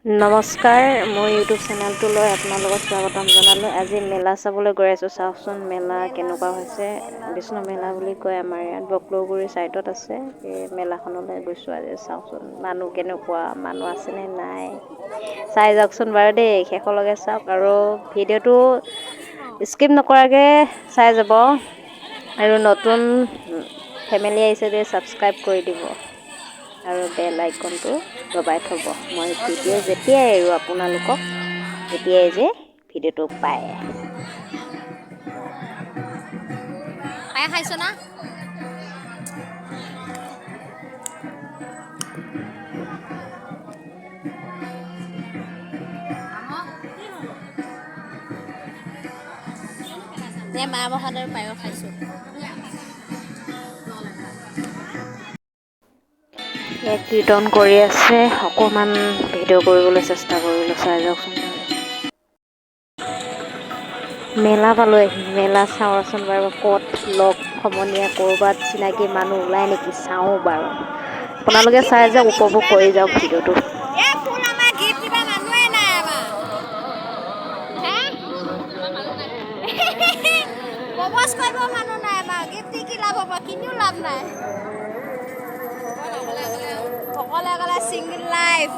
নমস্কাৰ, মোৰ ইউটিউব চেনেলটোলৈ আপোনালোকক স্বাগতম জনালোঁ। আজি মেলা চাবলৈ গৈ আছোঁ। চাওকচোন মেলা কেনেকুৱা হৈছে। বিষ্ণু মেলা বুলি কয় আমাৰ ইয়াত, বকলগুৰি ছাইডত আছে। এই মেলাখনলৈ গৈছোঁ আজি। চাওকচোন মানুহ কেনেকুৱা, মানুহ আছেনে নাই চাই যাওকচোন বাৰু দেই, শেষলৈকে চাওক আৰু ভিডিঅ'টো স্কিপ নকৰাকৈ চাই যাব। আৰু নতুন ফেমিলি আহিছে যদি ছাবস্ক্ৰাইব কৰি দিব আৰু বেল আইকনটো দবাই থ'ব। মই ভিডিঅ' যেতিয়াই এৰো আপোনালোকক তেতিয়াই যে ভিডিঅ'টো পায়। খাইছ না? মাহ প্ৰসাদ আৰু পায়স খাইছোঁ। কীৰ্তন কৰি আছে, অকণমান ভিডিঅ' কৰিবলৈ চেষ্টা কৰিলোঁ, চাই যাওকচোন। মেলা পালোঁহি, মেলা চাওঁচোন বাৰু ক'ত লগ সমনীয়া ক'ৰবাত চিনাকি মানুহ ওলাই নেকি চাওঁ বাৰু। আপোনালোকে চাই যাওক, উপভোগ কৰি যাওক ভিডিঅ'টো। প্ৰপ'জ কৰিব মানুহ নাই আমাৰ, গিফ্ট কি লাভ হ'ব, কিনিও লাভ নাই। অকলে অকলে ছিংগল লাইফ।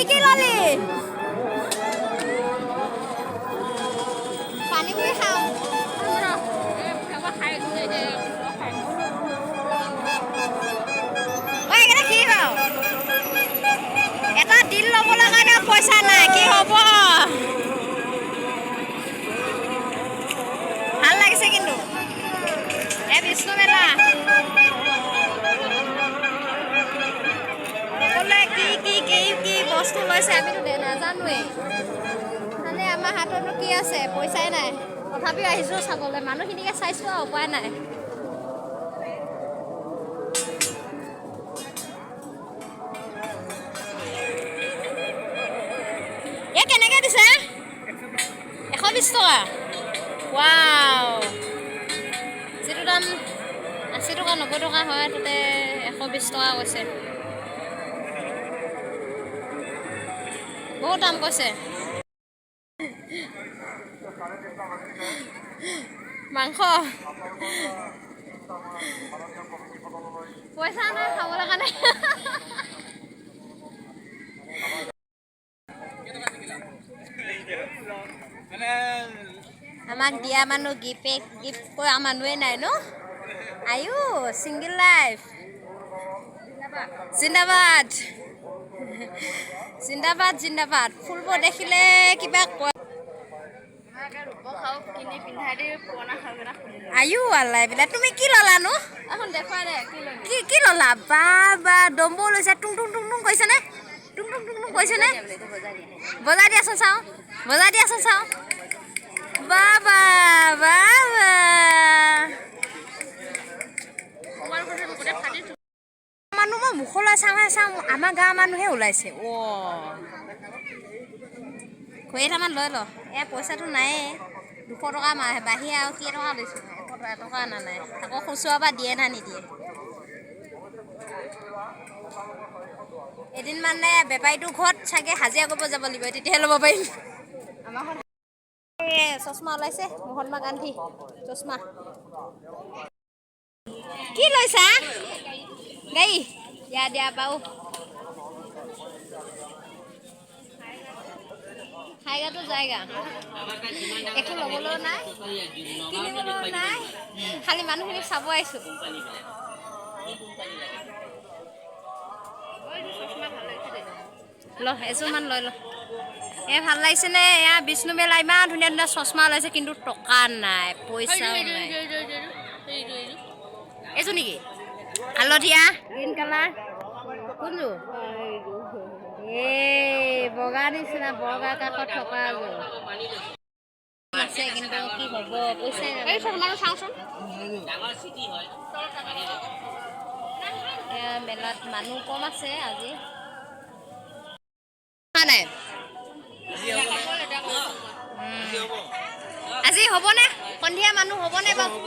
কি ললি? পানী পুৰি খাওঁ। কি বাৰু এটা দিল ল'বলৈ কাৰণে পইচা নাই, কি হ'ব? ভাল লাগিছে কিন্তু বিষ্ণু মেলা। সকলোৱে কি বস্তু লৈছে আমিতো নাজানোৱেই। মানে আমাৰ হাততো কি আছে, পইচাই নাই। তথাপিও আহিছোঁ চাবলৈ, মানুহখিনিকে চাইছোঁ আৰু উপায় নাই। কেনেকৈ দিছে? 120 টকা। ৱাও, যিটো দাম 80 টকা 90 টকা হয়, তাতে 120 টকা কৈছে। বহুত দাম কৈছে। মাংস পইচা নাই খাবলৈ কাৰণে। আমাক দিয়া মানুহ, গিফ্ট কৰা মানুহে নাই ন। আয়ু ছিংগল লাইফ জিন্দাবাদ জিন্দাবাদ জিন্দাবাদ। ফুলবোৰ দেখিলে কিবা আয়ু আল্লাহ, এইবিলাক তুমি কি ললানো? কি ললা? বা দম্বৌ লৈছে, টুং টুং টুং টুং কৈছেনে? টুং টুং টুং টুং কৈছেনে? বজাই দিয়াচোন চাওঁ, বজাই দিয়াচোন চাওঁ। বাবা মানুহ মই মুখলৈ চাওঁ, আমাৰ গাঁৱৰ মানুহে ওলাইছে। কেইটামান লৈ ল, পইচাটো নাইয়ে। 200 টকা বাঢ়ি আৰু কেইটকা লৈছোঁ, 100 টকা অনা নাই। আকৌ খুচুৰা পৰা দিয়ে না নিদিয়ে। এদিন মানে বেপাৰীটোৰ ঘৰত চাগে হাজিৰা কৰিব যাব লাগিব, তেতিয়াহে ল'ব পাৰিম। চশমা ওলাইছে, মহাত্মা গান্ধী চশমা। কি লৈছা? গাড়ী দিয়া বাৰু। খাইগাটো যায়গা, একো ল'বলৈও নাই, কিনিবলৈও নাই, খালি মানুহখিনিক চাব আহিছোঁ। এযোৰমান লৈ ল। ভাল লাগিছেনে? এয়া বিষ্ণু মেলা, ইমান ধুনীয়া ধুনীয়া চশমা ওলাইছে, কিন্তু টকা নাই, পইচাও নাই। এইযোৰ নেকি? হালধীয়া গ্ৰীণ কালাৰ, কোনযোৰ? বগা নিচিনা, বগা কাষত থকা আছে, কিন্তু কি হ'ব, পইচাই চাওঁচোন। মেলাত মানুহ কম আছে আজি। হ'বনে সন্ধিয়া মানুহ হ'বনে বাৰু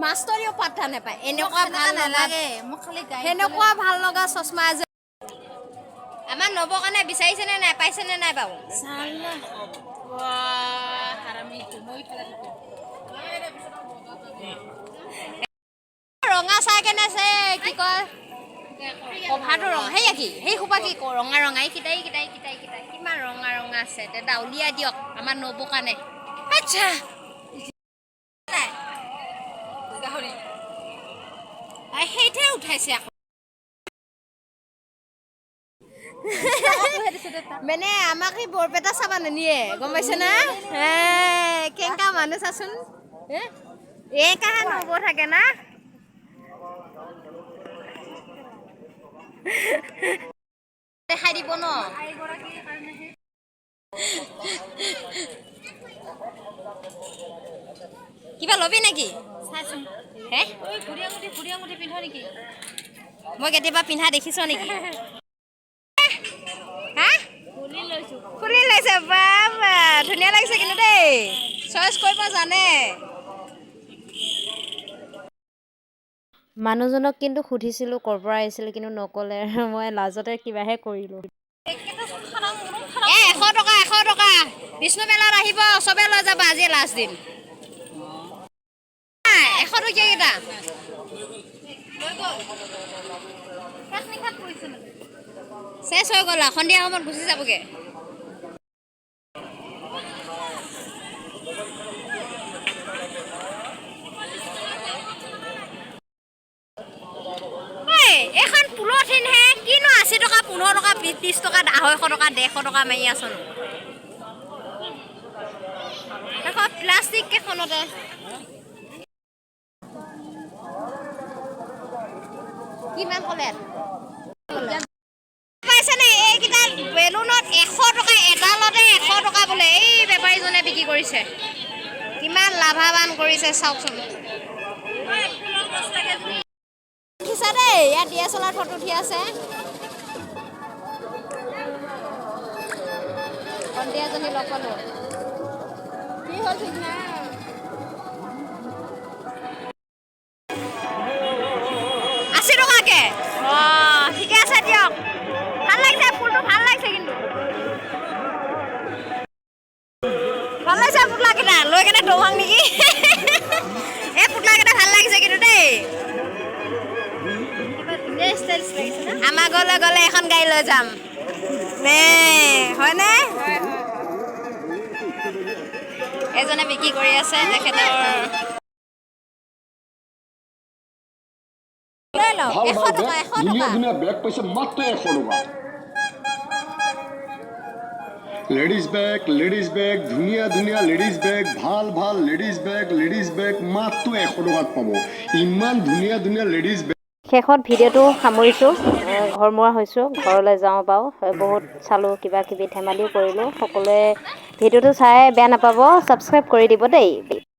মাষ্টৰীও পাত্তা নাপায় এনেকুৱা ভাল নালাগে মোক খালি সেনেকুৱা ভাল লগা চশমা যে আমাৰ নবৰ কাৰণে বিচাৰিছেনে নাই পাইছেনে নাই বাৰু ৰঙা চাই কেনে আছে কি কয় কভাৰটো ৰঙা সেই কি সেই সোপা কি ৰঙা ৰঙাই কিটাই কিমান ৰঙা ৰঙা আছে দাদা উলিয়াই দিয়ক আমাৰ নবৰ কাৰণে আচ্ছা সেইটোৱে উঠাইছে আকৌ মানে আমাক সেই বৰপেটা চাবা নিনিয়ে গম পাইছে না কেনেকা মানুহ চাচোন এই কাহে নব থাকে না দেখাই দিব ন কিবা লবি নেকি হে পিন্ধ নেকি মই কেতিয়াবা পিন্ধা দেখিছ নেকি ফুলি লৈছে বাবা ধুনীয়া লাগিছে কিন্তু দেই চইচ কৰিব জানে মানুহজনক কিন্তু সুধিছিলোঁ ক'ৰ পৰা আহিছিলে কিন্তু নক'লে মই লাজতে কিবাহে কৰিলোঁ 100 টকা বিষ্ণু মেলাত আহিব চবে লৈ যাব আজি লাষ্ট দিন 100 টকীয়া কেইটা শেষ হৈ গ'ল সন্ধিয়া সময়ত গুচি যাবগে এখন পুলথিনহে কিনো 80 টকা 15 টকা 30 টকা 250 টকা 150 টকা মাৰি আছো দেখো প্লাষ্টিক কেইখনতে কিমান ক'লে পাইছেনে এইকেইটা বেলুনত 100 টকা এডালতে 100 টকা বোলে এই বেপাৰীজনে বিক্ৰী কৰিছে কিমান লাভাবান কৰিছে চাওকচোন দেখিছা দেই ইয়াত DSLR ফটো উঠি আছে সন্ধিয়া এজনী লগ পালো কি হ'ল ঠিক নাই 80 টকাকে ঠিকে আছে দিয়ক ভাল লাগিছে ফুলটো ভাল লাগিছে কিন্তু ভাল লাগিছে পুতলা কেইটা লৈ কেনে দৌৰাং নেকি এই পুতলা কেইটা ভাল লাগিছে কিন্তু দেই আমাৰ ঘৰলৈ গ'লে এখন গাড়ী লৈ যাম নে হয়নে এজনে বিক্ৰী কৰি আছে তেখেতৰ ধুনীয়া বেগ পাইছে মাত্ৰ 100 টকা লেডিজ বেগ ধুনীয়া লেডিজ বেগ ভাল লেডিজ বেগ মাত্ৰ 100 টকাত পাব ইমান ধুনীয়া লেডিজ বেগ শেষত ভিডিঅ'টো সামৰিছোঁ ঘৰমুৱা হৈছোঁ ঘৰলৈ যাওঁ বাৰু বহুত চালোঁ কিবা কিবি ধেমালিও কৰিলোঁ সকলোৱে ভিডিঅ'টো চাই বেয়া নাপাব ছাবস্ক্ৰাইব কৰি দিব দেই